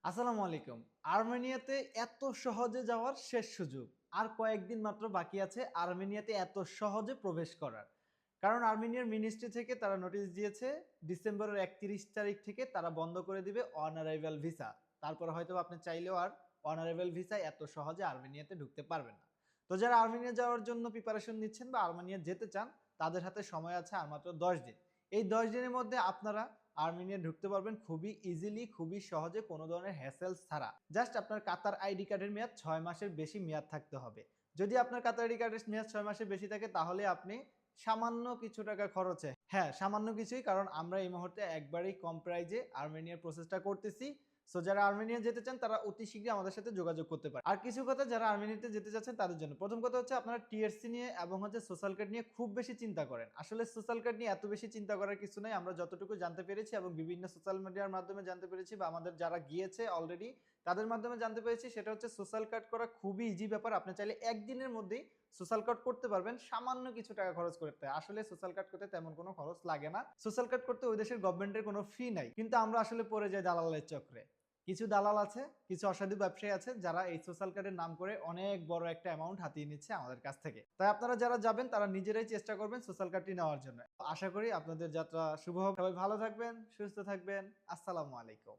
আসসালামু আলাইকুম। আর্মেনিয়াতে এত সহজে যাওয়ার শেষ সুযোগ। আর কয়েকদিন মাত্র বাকি আছে আর্মেনিয়াতে এত সহজে প্রবেশ করার। কারণ আর্মেনিয়ার মিনিস্ট্রি থেকে তারা নোটিশ দিয়েছে ডিসেম্বরের ৩১ তারিখ থেকে তারা বন্ধ করে দিবে অন অ্যারাইভাল ভিসা। তারপর হয়তো আপনি চাইলেও আর অন অ্যারাইভাল ভিসায় এত সহজে আর্মেনিয়াতে ঢুকতে পারবেন না। তো যারা আর্মেনিয়া যাওয়ার জন্য প্রিপারেশন নিচ্ছেন বা আর্মেনিয়া যেতে চান তাদের হাতে সময় আছে আর মাত্র ১০ দিন। এই ১০ দিনের মধ্যে আপনারা আর্মেনিয়া ঢুকতে পারবেন খুবই ইজিলি, খুবই সহজে, কোনো ধরনের হ্যাসেলস ছাড়া। জাস্ট আপনার কাতার আইডি কার্ডের মেয়াদ ৬ মাসের বেশি মেয়াদ থাকতে হবে। যদি আপনার কাতার আইডি কার্ডের মেয়াদ ৬ মাসের বেশি থাকে তাহলে আপনি সামান্য কিছু টাকা খরচে, হ্যাঁ সামান্য কিছুই, কারণ আমরা এই মুহূর্তে একবারেই কম প্রাইজে আর্মেনিয়ার প্রসেসটা করতেছি। সো যারা আর্মেনিয়া যেতে চান তারা অতি শীঘ্রই আমাদের সাথে যোগাযোগ করতে পারে। আর কিছু কথা যারা আর্মেনিয়াতে যেতে চাচ্ছেন তাদের জন্য, প্রথম কথা হচ্ছে আপনারা টিএসসি নিয়ে এবং সোশ্যাল কার্ড নিয়ে খুব বেশি চিন্তা করেন। আসলে সোশ্যাল কার্ড নিয়ে এত বেশি চিন্তা করার কিছু নাই। আমরা যতটুকু জানতে পেরেছি এবং বিভিন্ন সোশ্যাল মিডিয়ার মাধ্যমে জানতে পেরেছি বা আমাদের যারা গিয়েছে অলরেডি তাদের মাধ্যমে জানতে পেরেছি, সেটা হচ্ছে সোশ্যাল কার্ড করা খুবই ইজি ব্যাপার। আপনি চাইলে একদিনের মধ্যেই সোশ্যাল কার্ড করতে পারবেন, সামান্য কিছু টাকা খরচ করতে হয়। আসলে সোশ্যাল কার্ড করতে তেমন কোনো খরচ লাগে না। সোশ্যাল কার্ড করতে ওই দেশের গভর্নমেন্টের কোনো ফি নাই, কিন্তু আমরা আসলে পড়ে যাই দালালের চক্রে। কিছু দালাল আছে, কিছু অসাধু ব্যবসায়ী আছে যারা এই সোশ্যাল কার্ডের নাম করে অনেক বড় একটা অ্যামাউন্ট হাতিয়ে নিচ্ছে আমাদের কাছ থেকে। তাই আপনারা যারা যাবেন তারা নিজেরাই চেষ্টা করবেন সোশ্যাল কার্ডটি নেওয়ার জন্য। আশা করি আপনাদের যাত্রা শুভ হোক। সবাই ভালো থাকবেন, সুস্থ থাকবেন। আসসালামু আলাইকুম।